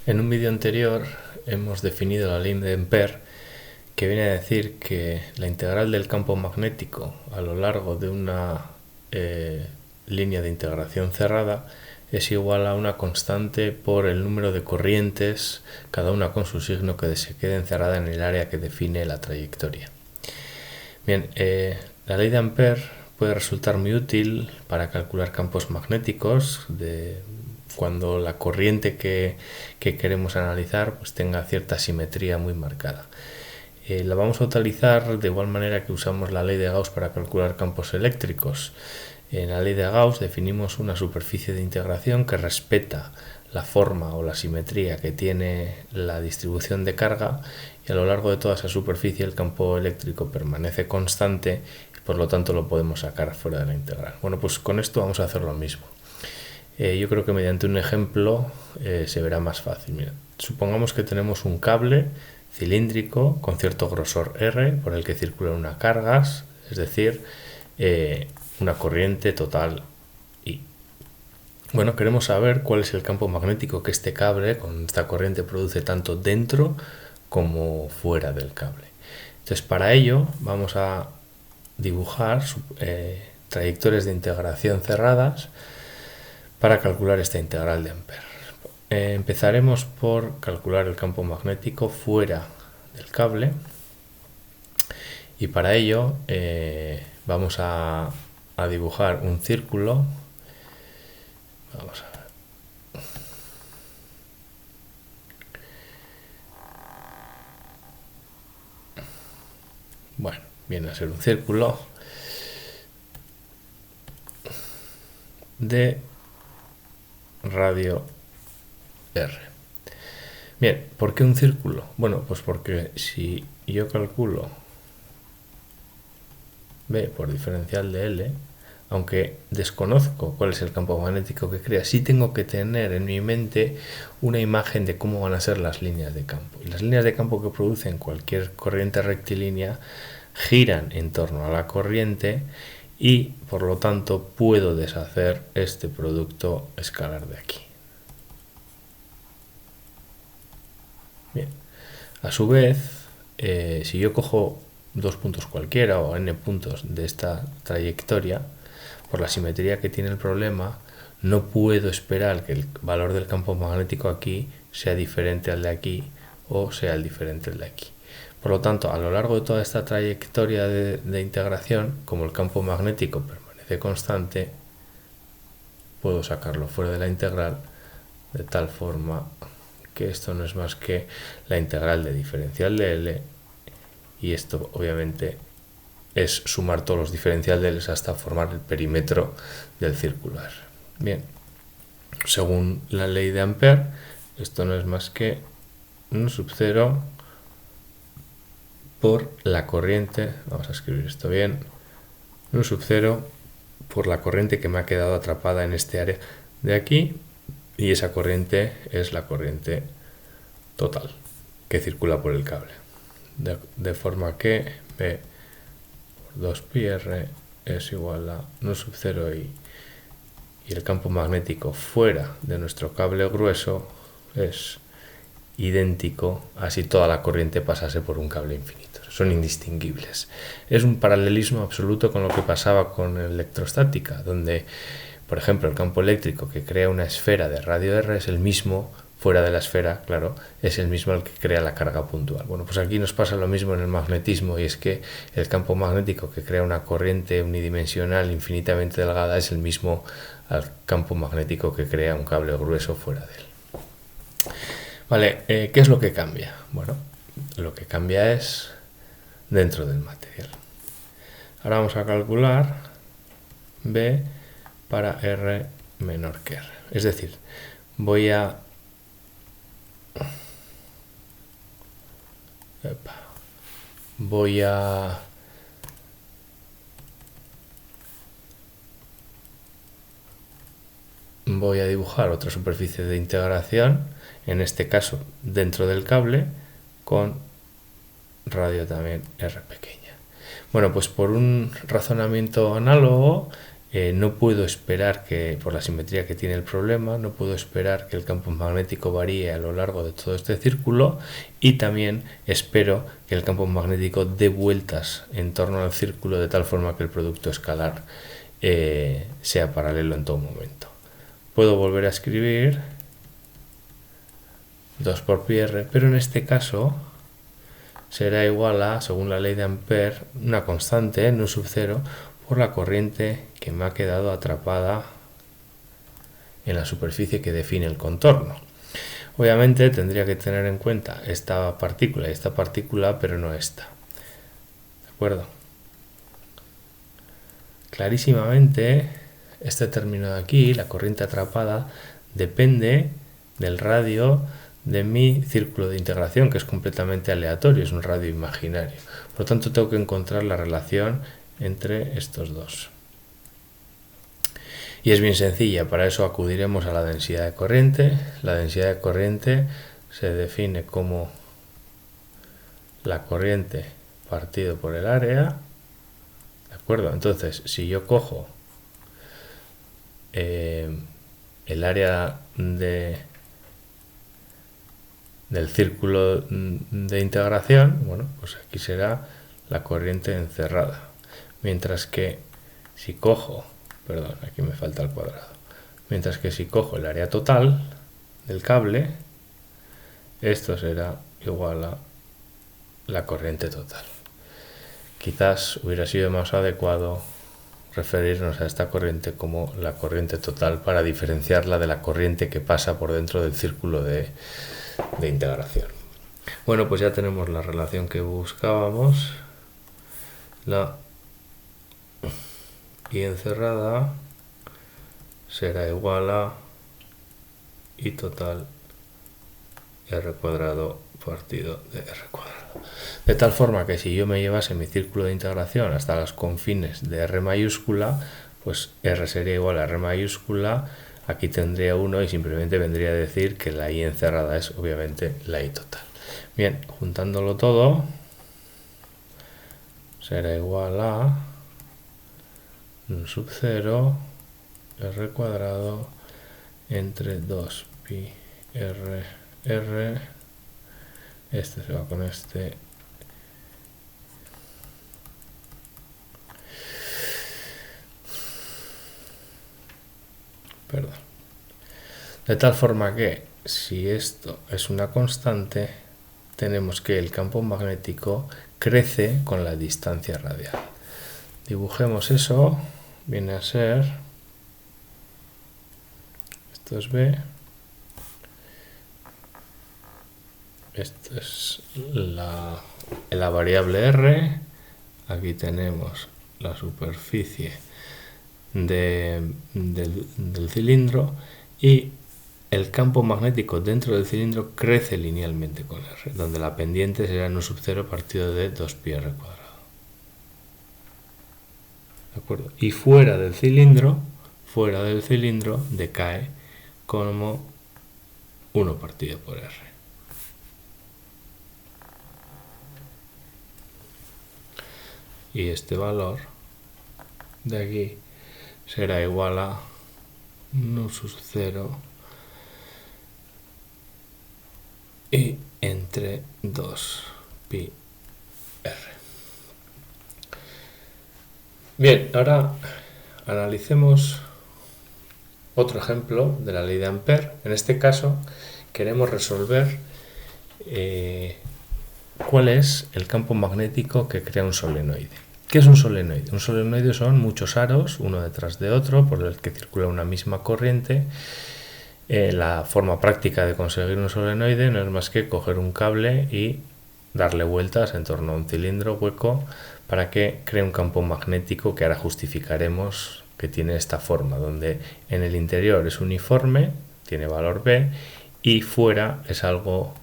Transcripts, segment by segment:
En un vídeo anterior hemos definido la ley de Ampère, que viene a decir que la integral del campo magnético a lo largo de una línea de integración cerrada es igual a una constante por el número de corrientes, cada una con su signo, que se quede encerrada en el área que define la trayectoria. Bien, la ley de Ampère puede resultar muy útil para calcular campos magnéticos cuando la corriente que queremos analizar pues tenga cierta simetría muy marcada. La vamos a utilizar de igual manera que usamos la ley de Gauss para calcular campos eléctricos. En la ley de Gauss definimos una superficie de integración que respeta la forma o la simetría que tiene la distribución de carga, y a lo largo de toda esa superficie el campo eléctrico permanece constante y por lo tanto lo podemos sacar fuera de la integral. Bueno, pues con esto vamos a hacer lo mismo. Yo creo que mediante un ejemplo se verá más fácil. Mira, supongamos que tenemos un cable cilíndrico con cierto grosor R por el que circula una carga, es decir, una corriente total I. Bueno, queremos saber cuál es el campo magnético que este cable con esta corriente produce tanto dentro como fuera del cable. Entonces, para ello vamos a dibujar trayectorias de integración cerradas para calcular esta integral de Ampère. Empezaremos por calcular el campo magnético fuera del cable, y para ello vamos a dibujar un círculo. Vamos a ver. Bueno, viene a ser un círculo de radio R. Bien, ¿por qué un círculo? Bueno, pues porque si yo calculo B por diferencial de L, aunque desconozco cuál es el campo magnético que crea, sí tengo que tener en mi mente una imagen de cómo van a ser las líneas de campo. Y las líneas de campo que producen cualquier corriente rectilínea giran en torno a la corriente y, por lo tanto, puedo deshacer este producto escalar de aquí. Bien. A su vez, si yo cojo dos puntos cualquiera o n puntos de esta trayectoria, por la simetría que tiene el problema, no puedo esperar que el valor del campo magnético aquí sea diferente al de aquí o sea el diferente al de aquí. Por lo tanto, a lo largo de toda esta trayectoria de integración, como el campo magnético permanece constante, puedo sacarlo fuera de la integral de tal forma que esto no es más que la integral de diferencial de L, y esto obviamente es sumar todos los diferenciales de L hasta formar el perímetro del círculo R. Bien, según la ley de Ampère, esto no es más que 1 sub 0 por la corriente, vamos a escribir esto bien, 1 sub 0 por la corriente que me ha quedado atrapada en este área de aquí, y esa corriente es la corriente total que circula por el cable. De forma que B por 2πr es igual a 1 sub 0 y el campo magnético fuera de nuestro cable grueso es idéntico a si toda la corriente pasase por un cable infinito. Son indistinguibles. Es un paralelismo absoluto con lo que pasaba con electrostática, donde, por ejemplo, el campo eléctrico que crea una esfera de radio R es el mismo fuera de la esfera, claro, es el mismo al que crea la carga puntual. Bueno, pues aquí nos pasa lo mismo en el magnetismo, y es que el campo magnético que crea una corriente unidimensional infinitamente delgada es el mismo al campo magnético que crea un cable grueso fuera de él. Vale, ¿qué es lo que cambia? Bueno, lo que cambia es dentro del material. Ahora vamos a calcular B para R menor que R. Es decir, voy a dibujar otra superficie de integración, en este caso dentro del cable, con radio también R pequeña. Bueno, pues por un razonamiento análogo, No puedo esperar que, por la simetría que tiene el problema, no puedo esperar que el campo magnético varíe a lo largo de todo este círculo, y también espero que el campo magnético dé vueltas en torno al círculo de tal forma que el producto escalar sea paralelo en todo momento. Puedo volver a escribir 2 por pi r, pero en este caso será igual a, según la ley de Ampère, una constante, nu sub 0, por la corriente que me ha quedado atrapada en la superficie que define el contorno. Obviamente tendría que tener en cuenta esta partícula y esta partícula, pero no esta. ¿De acuerdo? Clarísimamente, este término de aquí, la corriente atrapada, depende del radio de mi círculo de integración, que es completamente aleatorio, es un radio imaginario. Por lo tanto, tengo que encontrar la relación entre estos dos. Y es bien sencilla, para eso acudiremos a la densidad de corriente. La densidad de corriente se define como la corriente partido por el área. ¿De acuerdo? Entonces, si yo cojo el área del círculo de integración, bueno, pues aquí será la corriente encerrada. Mientras que si cojo, perdón, aquí me falta el cuadrado, mientras que si cojo el área total del cable, esto será igual a la corriente total. Quizás hubiera sido más adecuado referirnos a esta corriente como la corriente total para diferenciarla de la corriente que pasa por dentro del círculo de integración. Bueno, pues ya tenemos la relación que buscábamos. La I encerrada será igual a I total R cuadrado partido de R cuadrado. De tal forma que si yo me llevase mi círculo de integración hasta los confines de R mayúscula, pues R sería igual a R mayúscula, aquí tendría 1 y simplemente vendría a decir que la I encerrada es obviamente la I total. Bien, juntándolo todo, será igual a sub 0 R cuadrado entre 2 pi R, este se va con este, perdón, de tal forma que si esto es una constante, tenemos que el campo magnético crece con la distancia radial. Dibujemos eso, viene a ser, esto es B, esta es la variable R, aquí tenemos la superficie del cilindro y el campo magnético dentro del cilindro crece linealmente con R, donde la pendiente será nu sub 0 partido de 2 pi R cuadrado. ¿De acuerdo? Y fuera del cilindro decae como 1 partido por R. Y este valor de aquí será igual a nu sub 0 y entre 2 pi R. Bien, ahora analicemos otro ejemplo de la ley de Ampère. En este caso queremos resolver cuál es el campo magnético que crea un solenoide. ¿Qué es un solenoide? Un solenoide son muchos aros, uno detrás de otro, por el que circula una misma corriente. La forma práctica de conseguir un solenoide no es más que coger un cable y darle vueltas en torno a un cilindro hueco para que cree un campo magnético que ahora justificaremos que tiene esta forma, donde en el interior es uniforme, tiene valor B, y fuera es algo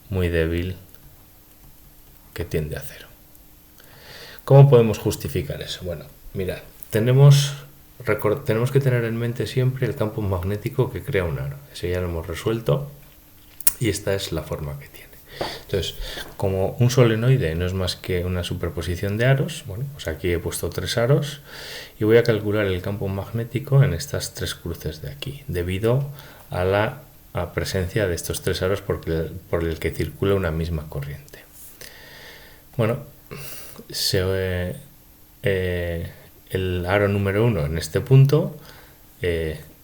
muy débil que tiende a cero. ¿Cómo podemos justificar eso? Bueno, mirad, tenemos que tener en mente siempre el campo magnético que crea un aro. Eso ya lo hemos resuelto y esta es la forma que tiene. Entonces, como un solenoide no es más que una superposición de aros, bueno, pues aquí he puesto 3 aros y voy a calcular el campo magnético en estas 3 cruces de aquí, debido a la presencia de estos 3 aros por el que circula una misma corriente. Bueno, el aro número 1 en este punto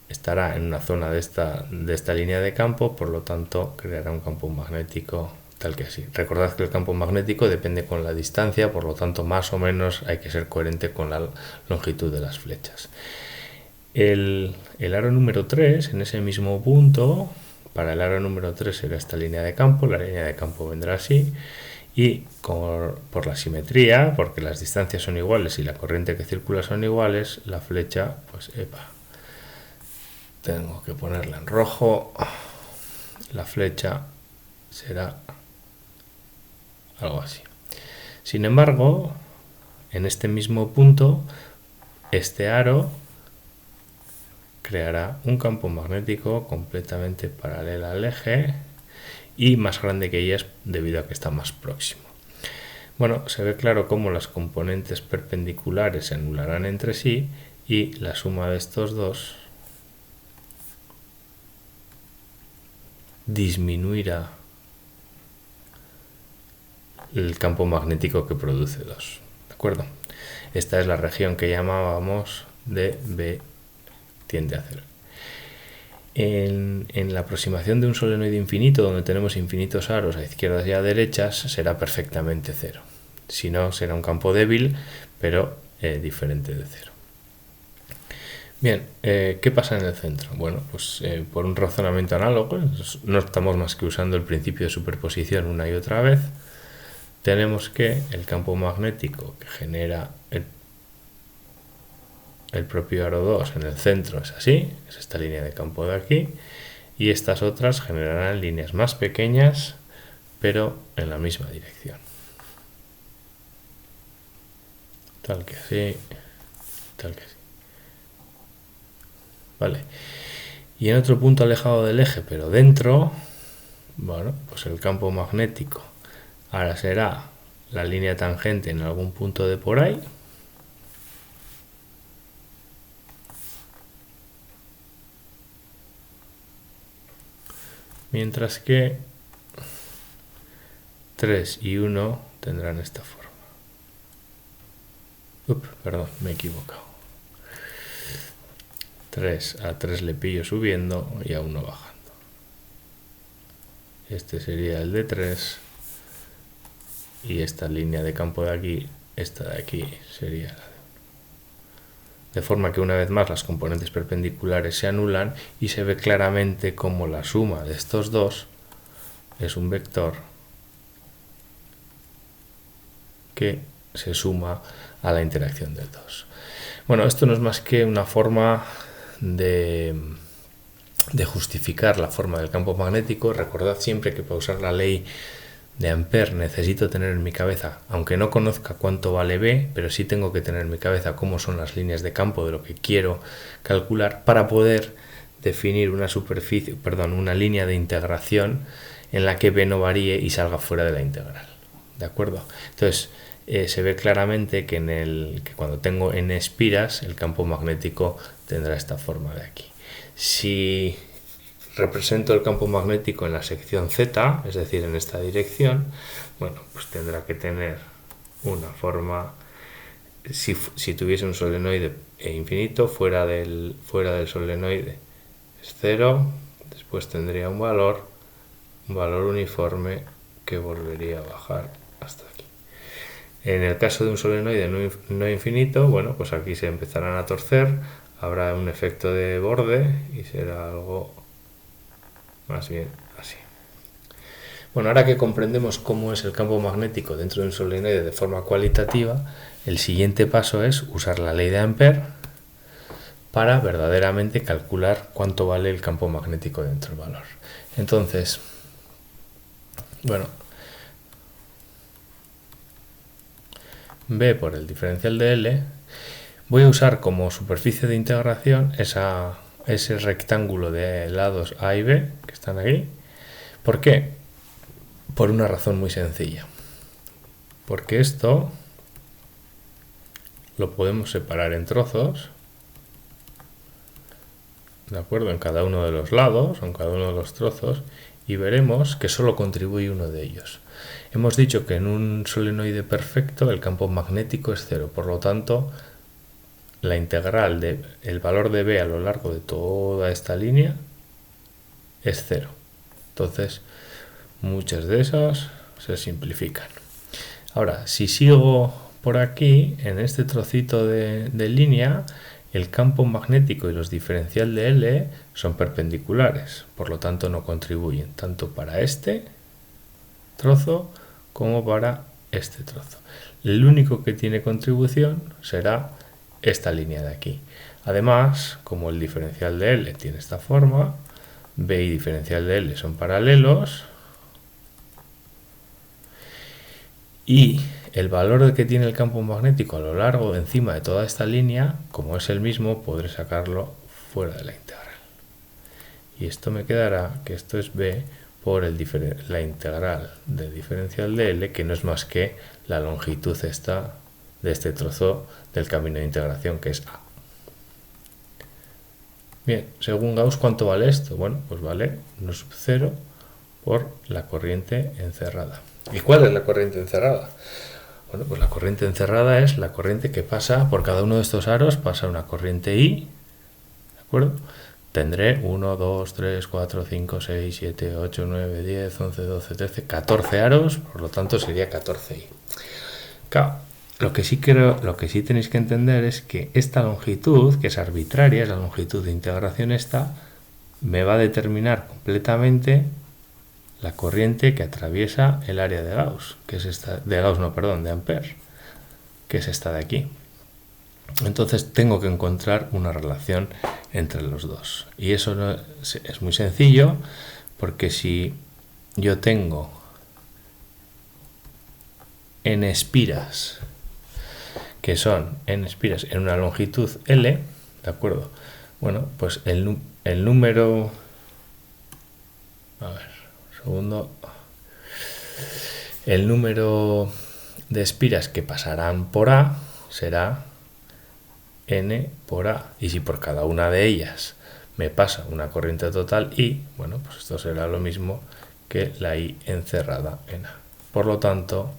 estará en una zona de esta línea de campo, por lo tanto creará un campo magnético tal que así. Recordad que el campo magnético depende con la distancia, por lo tanto más o menos hay que ser coherente con la longitud de las flechas. El aro número 3 en ese mismo punto, para el aro número 3 será esta línea de campo, la línea de campo vendrá así, y por la simetría, porque las distancias son iguales y la corriente que circula son iguales, la flecha, pues tengo que ponerla en rojo, la flecha será algo así. Sin embargo, en este mismo punto, este aro creará un campo magnético completamente paralelo al eje y más grande que ellas debido a que está más próximo. Bueno, se ve claro cómo las componentes perpendiculares se anularán entre sí y la suma de estos dos disminuirá el campo magnético que produce 2. ¿De acuerdo? Esta es la región que llamábamos de B tiende a 0. En la aproximación de un solenoide infinito, donde tenemos infinitos aros a izquierdas y a derechas, será perfectamente 0. Si no, será un campo débil, pero diferente de 0. Bien, ¿qué pasa en el centro? Bueno, pues por un razonamiento análogo, no estamos más que usando el principio de superposición una y otra vez, tenemos que el campo magnético que genera el propio aro 2 en el centro es así, es esta línea de campo de aquí, y estas otras generarán líneas más pequeñas, pero en la misma dirección. Tal que así, tal que así. Vale. Y en otro punto alejado del eje, pero dentro, bueno, pues el campo magnético ahora será la línea tangente en algún punto de por ahí. Mientras que 3 y 1 tendrán esta forma. Perdón, me he equivocado. 3 a 3 le pillo subiendo y a 1 bajando. Este sería el de 3 y esta línea de campo de aquí, esta de aquí sería la de 1. De forma que una vez más las componentes perpendiculares se anulan y se ve claramente cómo la suma de estos dos es un vector que se suma a la interacción del 2. Bueno, esto no es más que una forma de justificar la forma del campo magnético. Recordad siempre que para usar la ley de Ampère necesito tener en mi cabeza, aunque no conozca cuánto vale B, pero sí tengo que tener en mi cabeza cómo son las líneas de campo de lo que quiero calcular para poder definir una línea de integración en la que B no varíe y salga fuera de la integral. ¿De acuerdo? Entonces, se ve claramente que cuando tengo n espiras, el campo magnético tendrá esta forma de aquí. Si represento el campo magnético en la sección Z, es decir, en esta dirección, bueno, pues tendrá que tener una forma, si tuviese un solenoide infinito, fuera del solenoide es 0, después tendría un valor uniforme que volvería a bajar hasta aquí. En el caso de un solenoide no infinito, bueno, pues aquí se empezarán a torcer, habrá un efecto de borde y será algo más bien así. Bueno, ahora que comprendemos cómo es el campo magnético dentro de un solenoide de forma cualitativa, el siguiente paso es usar la ley de Ampère para verdaderamente calcular cuánto vale el campo magnético dentro del valor. Entonces, bueno, B por el diferencial de L, voy a usar como superficie de integración ese rectángulo de lados A y B que están aquí. ¿Por qué? por una razón muy sencilla. Porque esto lo podemos separar en trozos, ¿de acuerdo? En cada uno de los lados, o en cada uno de los trozos, y veremos que solo contribuye uno de ellos. Hemos dicho que en un solenoide perfecto el campo magnético es cero, por lo tanto, la integral del valor de B a lo largo de toda esta línea es cero. Entonces, muchas de esas se simplifican. Ahora, si sigo por aquí, en este trocito de línea, el campo magnético y los diferencial de L son perpendiculares, por lo tanto no contribuyen tanto para este trozo como para este trozo. El único que tiene contribución será esta línea de aquí. Además, como el diferencial de L tiene esta forma, B y diferencial de L son paralelos, y el valor que tiene el campo magnético a lo largo, encima de toda esta línea, como es el mismo, podré sacarlo fuera de la integral. Y esto me quedará que esto es B por la integral del diferencial de L, que no es más que la longitud esta de este trozo del camino de integración, que es A. Bien, según Gauss, ¿cuánto vale esto? Bueno, pues vale 1 sub 0 por la corriente encerrada. ¿Y cuál es la corriente encerrada? Bueno, pues la corriente encerrada es la corriente que pasa por cada uno de estos aros, pasa una corriente I, ¿de acuerdo? Tendré 1, 2, 3, 4, 5, 6, 7, 8, 9, 10, 11, 12, 13, 14 aros, por lo tanto sería 14I. Claro, lo que sí tenéis que entender es que esta longitud, que es arbitraria, es la longitud de integración esta, me va a determinar completamente la corriente que atraviesa el área de Gauss, que es esta, de Ampère, que es esta de aquí. Entonces tengo que encontrar una relación entre los dos. Y eso no es muy sencillo, porque si yo tengo n espiras, que son n espiras en una longitud L, ¿de acuerdo? Bueno, pues el número... A ver, un segundo. El número de espiras que pasarán por A será n por A. Y si por cada una de ellas me pasa una corriente total I, bueno, pues esto será lo mismo que la I encerrada en A. Por lo tanto,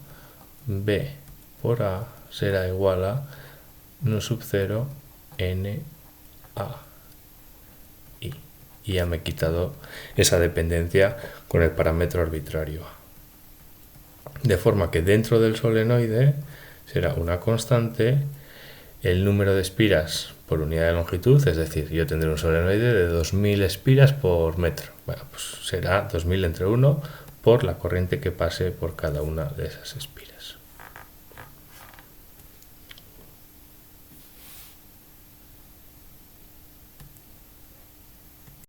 B por A será igual a 1 sub 0 n A I. Y ya me he quitado esa dependencia con el parámetro arbitrario A. De forma que dentro del solenoide será una constante el número de espiras por unidad de longitud, es decir, yo tendré un solenoide de 2000 espiras por metro. Bueno, pues será 2000 entre 1 por la corriente que pase por cada una de esas espiras.